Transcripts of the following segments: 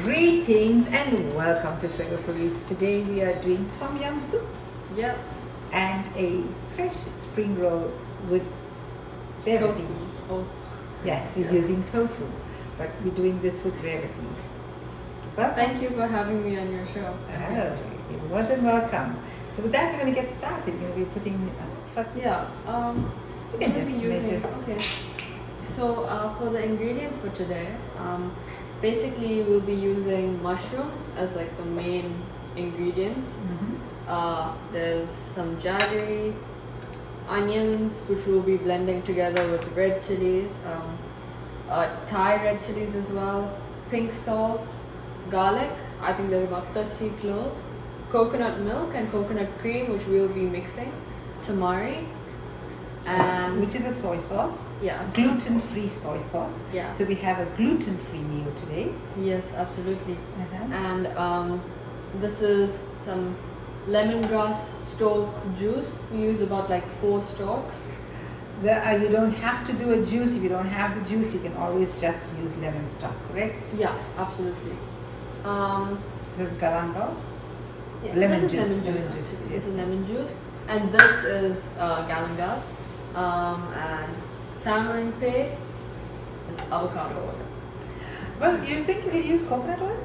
Greetings and welcome to Flavourful Eats. Today we are doing tom yum soup. Yep. And a fresh spring roll with Revathi. Oh. Yes, we're using tofu, but we're doing this with Revathi. Welcome. Thank you for having me on your show. Oh, you're more than welcome. So with that, we're going to get started. You're going to be putting first. Yeah. You We're can going to be just using. measure. Okay. So for the ingredients for today, basically we'll be using mushrooms as like the main ingredient. There's some jaggery, onions, which we'll be blending together with red chilies, Thai red chilies as well, pink salt, garlic. I think there's about 30 cloves, coconut milk and coconut cream, which we'll be mixing, tamari, and Which is a soy sauce. yeah, Gluten-free soy sauce. Yeah. So we have a gluten-free meal today. yes, absolutely. Uh-huh. And this is some lemongrass stalk juice. We use about like 4 stalks. You don't have to do a juice. If you don't have the juice, you can always just use lemon stock, correct? Yeah, absolutely. This is galangal. Yeah, Lemon this juice, is lemon juice. lemon juice, Actually. yes. This is lemon juice, and this is galangal, and tamarind paste. This is avocado oil. Well, you think you could use coconut oil?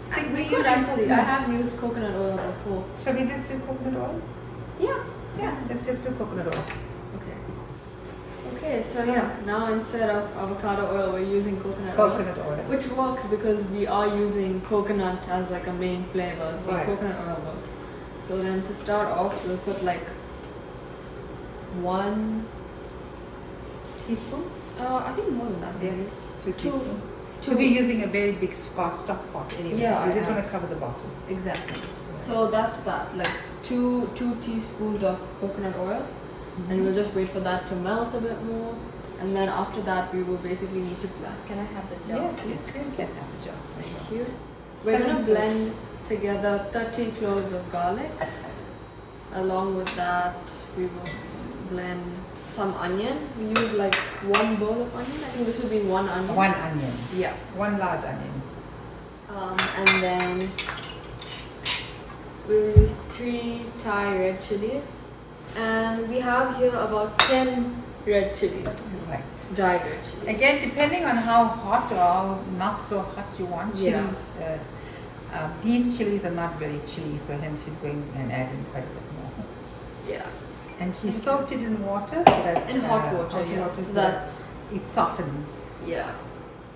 See, We use could actually. I coconut. have used coconut oil before. Shall we just do coconut oil? Yeah. Yeah, let's just do coconut oil. Okay. Okay, so yeah, now instead of avocado oil, we're using coconut oil. Which works because we are using coconut as like a main flavor, so Right. coconut oil works. So then to start off, we'll put like 1 Teaspoon? I think more than that. Maybe. Yes, 2 Two- teaspoons. two- Because you're using a very big stock pot anyway. Yeah, You I just have. want to cover the bottom. Exactly. So that's that. Like two teaspoons of coconut oil, and we'll just wait for that to melt a bit more. And then after that, we will basically need to blend. Can I have the jar? Yes, yes, you can have a jar. Thank you. We're gonna blend together 30 cloves of garlic. Along with that, we will blend some onion. We use like 1 bowl of onion. I think this would be 1 onion. 1 onion. Yeah. 1 large onion. And then we'll use 3 Thai red chilies. And we have here about 10 red chilies. Right. Dried red chilies. Again, depending on how hot or not so hot you want chili. Yeah. These chilies are not very chilly, so hence she's going and adding quite a bit more. Yeah. And she soaked it in water so that In hot water, yeah. so So that that, it softens. yeah.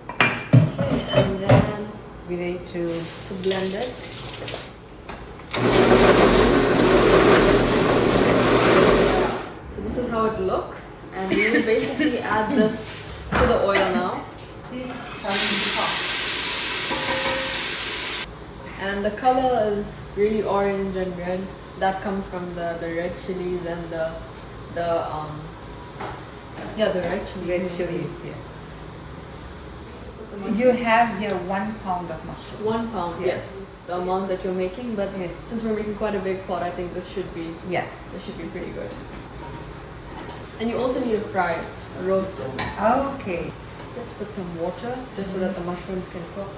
Okay, and then We're ready to blend it. So this is how it looks. And we will basically add this to the oil now. see something hot. And the color is really orange and red. That comes from the red chilies and the red chilies. Red chilies, yes. You have here 1 pound of mushrooms. 1 pound, yes. The amount that you're making, but Yes. since we're making quite a big pot, I think this should be Yes. pretty good. And you also need to fry it, roast it. Okay. Let's put some water just so that the mushrooms can cook.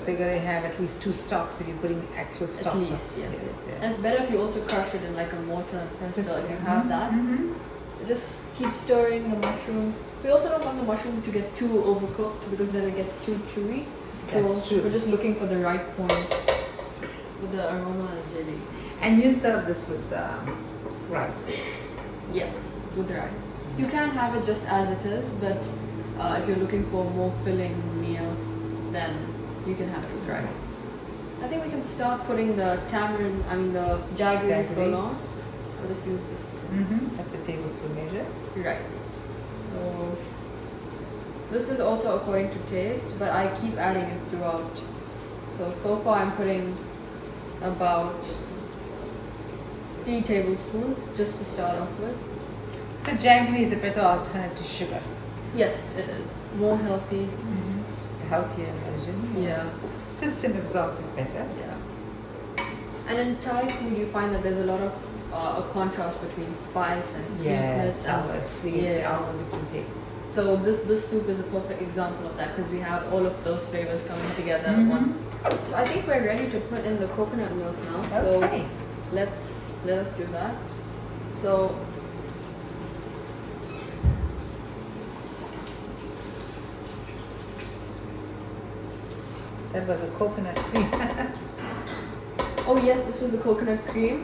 So you're gonna have at least 2 stalks if you're putting actual stalks. At least, of- yes. yeah. And it's better if you also crush it in like a mortar and pestle if you have that. Just keep stirring the mushrooms. We also don't want the mushroom to get too overcooked because then it gets too chewy. So That's true. we're just looking for the right point. But the aroma is really And you serve this with rice. yes with rice. You can have it just as it is, but if you're looking for a more filling meal, then you can have it with rice. I think we can start putting the tamarind, the jaggery so long. I'll just use this. That's a tablespoon measure. Right. So this is also according to taste, but I keep adding it throughout. So far I'm putting about 3 tablespoons just to start off with. So jaggery is a better alternative to sugar. Yes, it is. More healthy. A healthier version. Yeah. System absorbs it better. Yeah. And in Thai food you find that there's a lot of a contrast between spice and sweetness. Yes, sour, sweet, Yes. all the different tastes. So this soup is a perfect example of that because we have all of those flavors coming together at once. So I think we're ready to put in the coconut milk now. Okay. So let us do that. So That was a coconut cream. oh yes, this was the coconut cream.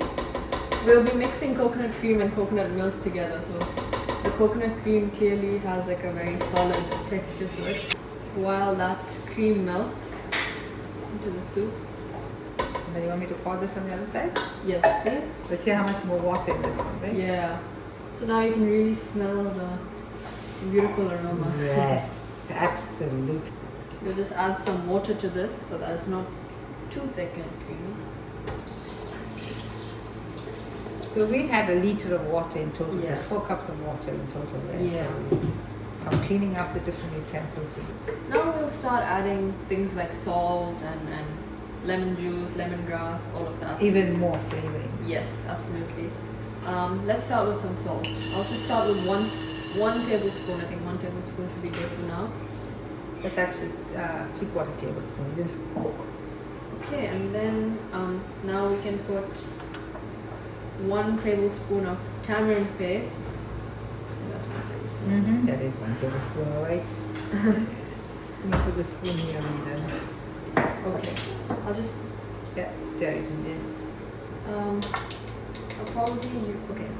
We'll be mixing coconut cream and coconut milk together. So the coconut cream clearly has like a very solid texture to it. While that cream melts into the soup. Now you want me to pour this on the other side? Yes, please. But see how much more water in this one, right? Yeah. So now you can really smell the beautiful aroma. Yes, absolutely. You'll just add some water to this so that it's not too thick and creamy. So we had a liter of water in total, Yeah. 4 cups of water in total, right? Yeah. So I'm cleaning up the different utensils. Now we'll start adding things like salt and lemon juice, lemongrass, all of that. Even more flavoring. Yes, absolutely. Let's start with some salt. I'll just start with one tablespoon. I think 1 tablespoon should be good for now. That's actually 3/4 tablespoon. You didn't- Okay, and then now we can put 1 tablespoon of tamarind paste. That's 1 tablespoon. That is 1 tablespoon, all right. Let me put the spoon here and then Okay, I'll just stir it in there. I'll probably okay.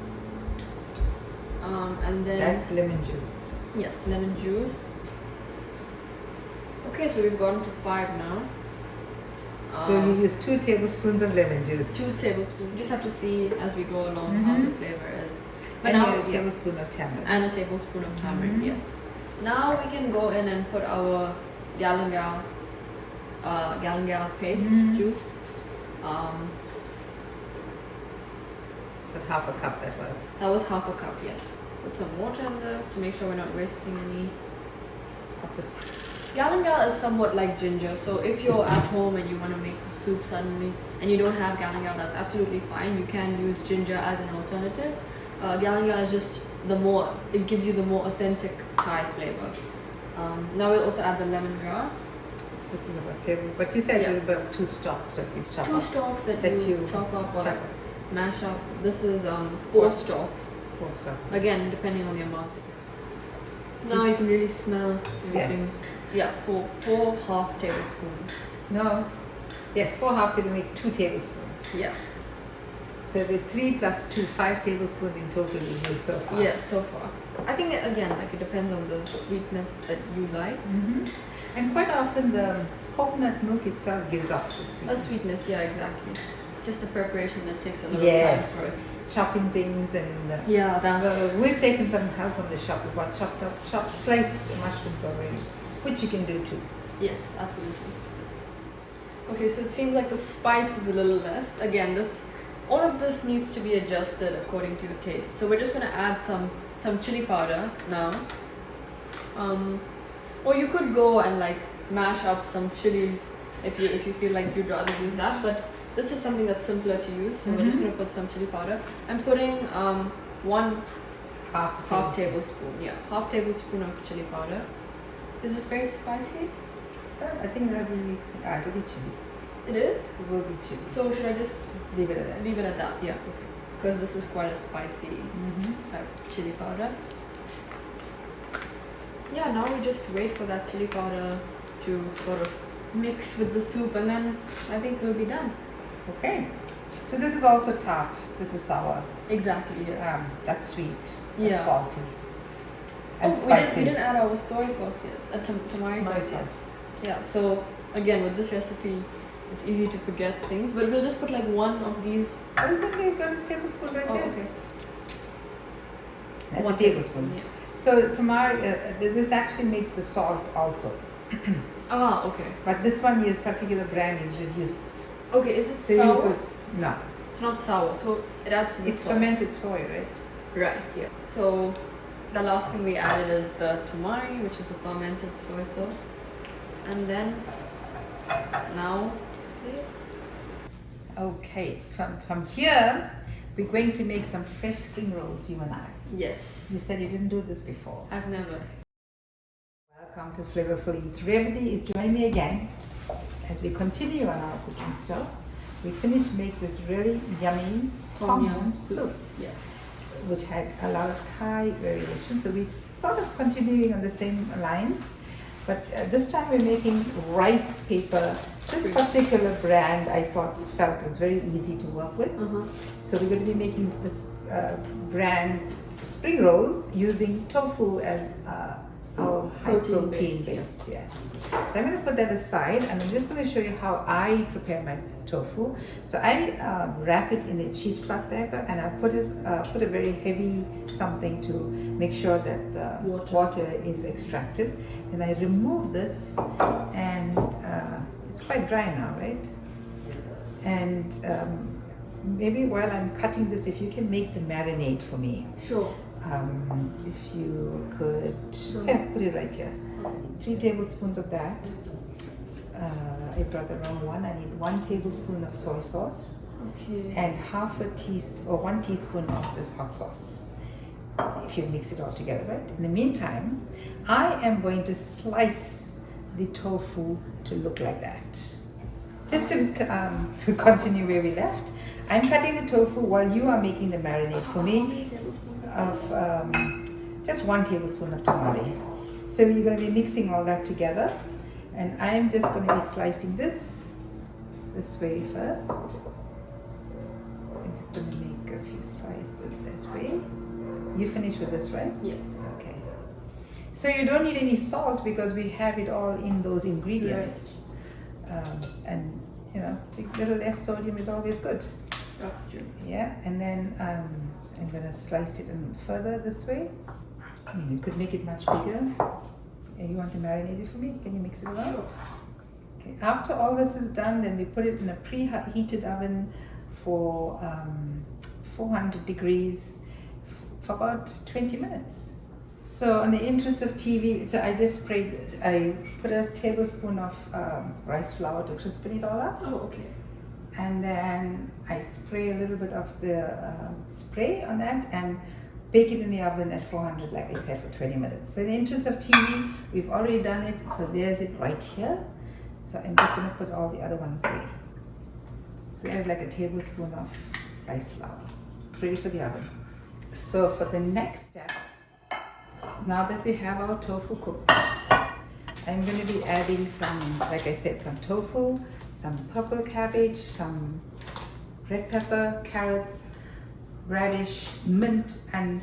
And then That's lemon juice. yes, lemon juice. Okay, so we've gotten to 5 now. So you use 2 tablespoons of lemon juice. 2 tablespoons. You just have to see as we go along how the flavor is. But And now, a tablespoon of tamarind. and a tablespoon of tamarind. Yes. Now we can go in and put our galangal paste juice. But half a cup that was. That was half a cup. Yes. Put some water in this to make sure we're not wasting any. Of the Galangal is somewhat like ginger, so if you're at home and you want to make the soup suddenly and you don't have galangal, that's absolutely fine. You can use ginger as an alternative. Galangal is just it gives you the more authentic Thai flavor. Now we'll also add the lemongrass. This is about table. But you said Yeah. it's about 2 stalks that you chop 2 up. stalks that That you you chop up or chop up. mash up. This is 4 stalks. 4 stalks. Again, depending on the amount. Now you can really smell everything. Yes. Yeah, 4 half tablespoons. No. Yes, 4 half table make 2 tablespoons. Yeah. So with 3 plus 2, 5 tablespoons in total we use so far. Yes, so far. I think again, like it depends on the sweetness that you like. And quite often the coconut milk itself gives off the A sweetness. sweetness, yeah, exactly. It's just the preparation that takes a little Yes. time for it. Chopping things and Yeah, that. we've taken some help from the shop. We've got chopped sliced mushrooms already, which you can do too. Yes, absolutely. Okay, so it seems like the spice is a little less. Again, all of this needs to be adjusted according to your taste. So we're just gonna add some chili powder now. Or you could go and like mash up some chilies if you feel like you'd rather use that. But this is something that's simpler to use. So we're just gonna put some chili powder. I'm putting 1 half tablespoon. Yeah, half tablespoon of chili powder. Is this very spicy? I think that'll be chili. It is. It will be chili. So should I just Leave it at that. leave it at that? Yeah. Okay. Because this is quite a spicy type chili powder. Yeah. Now we just wait for that chili powder to sort of mix with the soup, and then I think we'll be done. Okay. So this is also tart. This is sour. Exactly. Yes. That's sweet. Yeah. That's salty. And Oh, spicy. we didn't add our soy sauce yet. Tamari Soy sauce. sauce. Yeah. So again, with this recipe, it's easy to forget things, but we'll just put like 1 of these. Oh, you've got a tablespoon right Oh, there. okay. That's 1 a tablespoon. Yeah. So tamari, this actually makes the salt also. Ah, okay. But this one, this particular brand is reduced. Okay, is it So you sour? put, no, It's not sour, so it adds to the it's salt. fermented soy, right? Right, yeah. So the last thing we added is the tamari, which is a fermented soy sauce. And then, now, please. Okay, from here, we're going to make some fresh spring rolls, you and I. Yes. You said you didn't do this before. I've never. Welcome to Flavourful Eats. Revathi is joining me again as we continue on our cooking show. We finished make this really yummy tom yum soup, which had a lot of Thai variations. So we sort of continuing on the same lines, but this time we're making rice paper. This particular brand I felt was very easy to work with. So we're going to be making this brand spring rolls using tofu as our high protein base. Yes. So I'm going to put that aside, and I'm just going to show you how I prepare my tofu. So I wrap it in a cheesecloth bag, and I put a very heavy something to make sure that the water is extracted. And I remove this, and it's quite dry now, right? And maybe while I'm cutting this, if you can make the marinade for me. Sure. If you could, put it right here. 3 tablespoons of that. I brought the wrong one. I need 1 tablespoon of soy sauce. Okay. And 1 teaspoon of this hot sauce. If you mix it all together, right? In the meantime, I am going to slice the tofu to look like that. Just to continue where we left, I'm cutting the tofu while you are making the marinade for me of just 1 tablespoon of tamari. So you're going to be mixing all that together, and I am just going to be slicing this way first. I'm just going to make a few slices that way. You finish with this, right? Yeah. Okay. So you don't need any salt because we have it all in those ingredients. And you know, a little less sodium is always good. That's true. Yeah, and then I'm going to slice it in further this way. I mean, you could make it much bigger. And you want to marinate it for me? Can you mix it around? Sure. Okay. After all this is done, then we put it in a preheated oven for 400 degrees for about 20 minutes. So, in the interest of TV, so I put a tablespoon of rice flour to crispen it all up. Oh, okay. And then I spray a little bit of the spray on that and bake it in the oven at 400, like I said, for 20 minutes. So in the interest of TV, we've already done it, so there's it right here. So I'm just going to put all the other ones away. So we add like a tablespoon of rice flour. It's ready for the oven. So for the next step, now that we have our tofu cooked, I'm going to be adding some, like I said, some tofu, some purple cabbage, some red pepper, carrots, radish, mint, and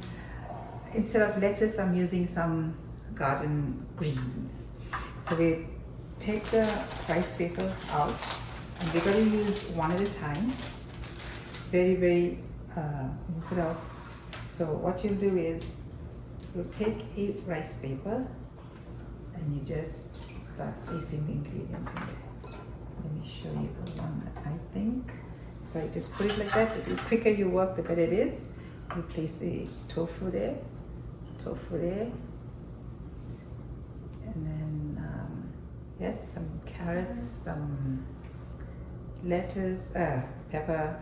instead of lettuce, I'm using some garden greens. So we take the rice papers out, and we're going to use one at a time. Very, very, move it out. So what you'll do is, you'll take a rice paper, and you just start placing the ingredients in there. Let me show you the one that I think. So I just put it like that. The quicker you work, the better it is. You place the tofu there, and then yes, some carrots, some lettuce, pepper,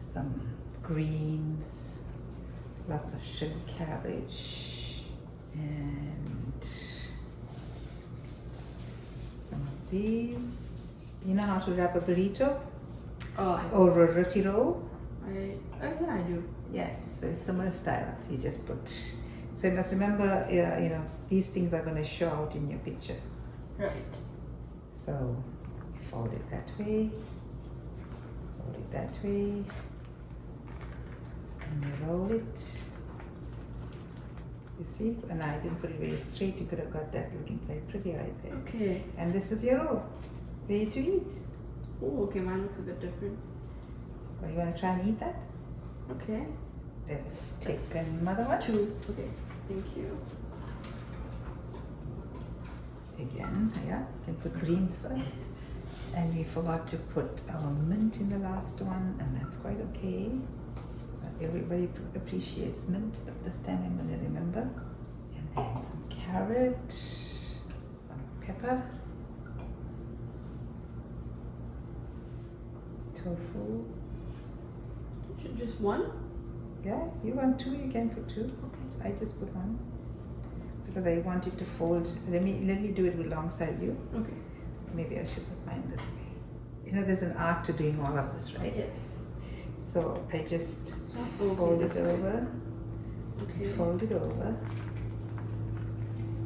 some greens, lots of sugar cabbage, and some of these. You know how to wrap a burrito? Or a roti roll? Yeah, I do. Yes, so it's similar style. You just put. So you must remember, you know, these things are going to show out in your picture. Right. So you fold it that way, fold it that way, and you roll it. You see, and I didn't put it very straight. You could have got that looking very pretty right there. Okay. And this is your roll, ready to eat. Oh, okay. Mine looks a bit different. Well, you want to try and eat that? Okay. Let's take another one. 2. Okay. Thank you. Again, yeah, you can put greens first. And we forgot to put our mint in the last one, and that's quite okay. Not everybody appreciates mint, but this time I'm going to remember. And then some carrot, some pepper, tofu. Just 1? Yeah, you want 2, you can put 2. Okay. I just put 1. because I want it to fold. Let me do it alongside you. Okay. Maybe I should put mine this way. You know, there's an art to doing all of this, right? Yes. So I just Okay, fold it this way. over. Okay. Fold it over.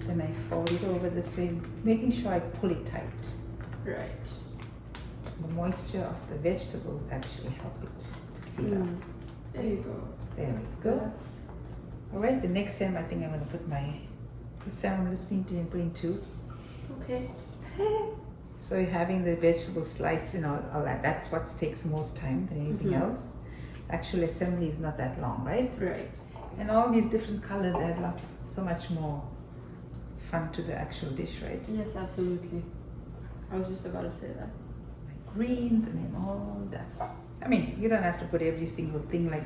Then I fold it over this way, making sure I pull it tight. Right. The moisture of the vegetables actually help it to seal up. There you go. There we go. Alright, the next time I think I'm going to put this time I'm listening to you putting 2. Okay. So you're having the vegetables sliced and all that. That's what takes most time than anything else. Actual assembly is not that long, right? Right. And all these different colors add so much more fun to the actual dish, right? Yes, absolutely. I was just about to say that. Greens and all that. I mean, you don't have to put every single thing like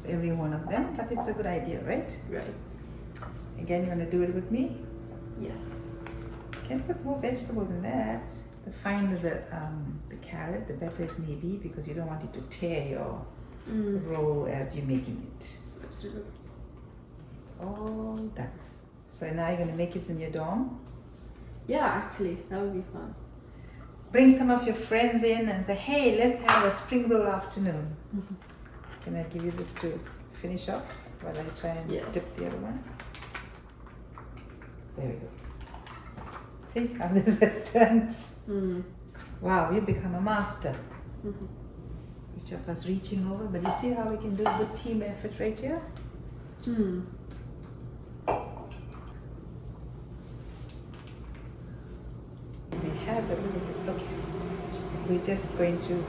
every one of them, but it's a good idea, right? Right. Again, you want to do it with me? Yes. You can put more vegetables in that. The finer the carrot, the better it may be, because you don't want it to tear your roll as you're making it. Absolutely. It's all done. So now you're going to make it in your dorm. Yeah, actually, that would be fun. Bring some of your friends in and say, hey, let's have a spring roll afternoon. Can I give you this to finish up while I try and dip the other one? There we go. See how this has turned? Wow, we've become a master. Each of us reaching over, but you see how we can do a good team effort right here? We have a little bit, look, we're just going to,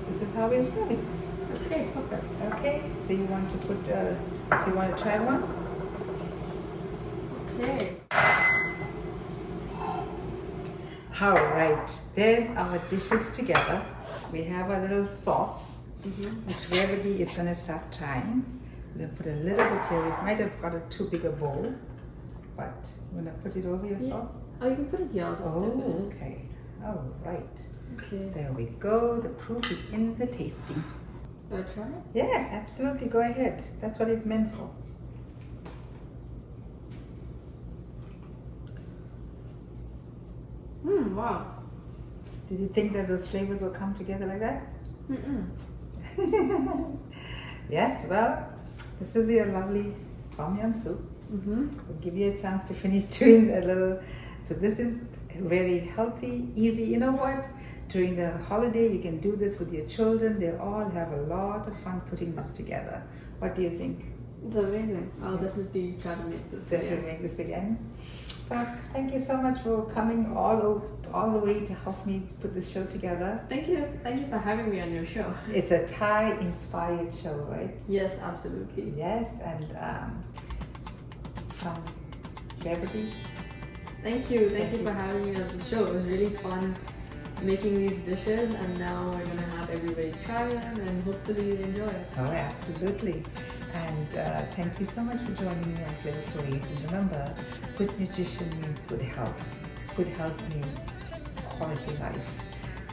this is how we'll serve it. Okay, perfect. Okay, so you want to put, do you want to try one? Okay. All right, there's our dishes together. We have a little sauce, which Revathi is going to start trying. We're going to put a little bit here. We might have got a too big a bowl, but you want to put it over your sauce? Oh, you can put it here. I'll just dip it in. Okay. All right. Okay. There we go. The proof is in the tasting. Do I try it? Yes, absolutely. Go ahead. That's what it's meant for. Wow. Did you think that those flavors will come together like that? Yes, well, this is your lovely tom yum soup. We'll give you a chance to finish doing a little. So this is really healthy, easy. You know what? During the holiday, you can do this with your children. They'll all have a lot of fun putting this together. What do you think? It's amazing. I'll definitely try to make this again. Make this again. Thank you so much for coming all the way to help me put this show together. Thank you for having me on your show. It's a Thai-inspired show, right? Yes, absolutely. Yes, and from Revathi. Thank you for having me on the show. It was really fun making these dishes, and now we're gonna have everybody try them and hopefully they enjoy it. Oh, absolutely. And thank you so much for joining me on Flavourful Eats. And remember, good nutrition means good health. Good health means quality life.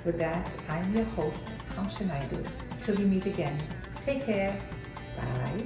With that, I'm your host, Hamsha Naidu. Till we meet again, take care. Bye.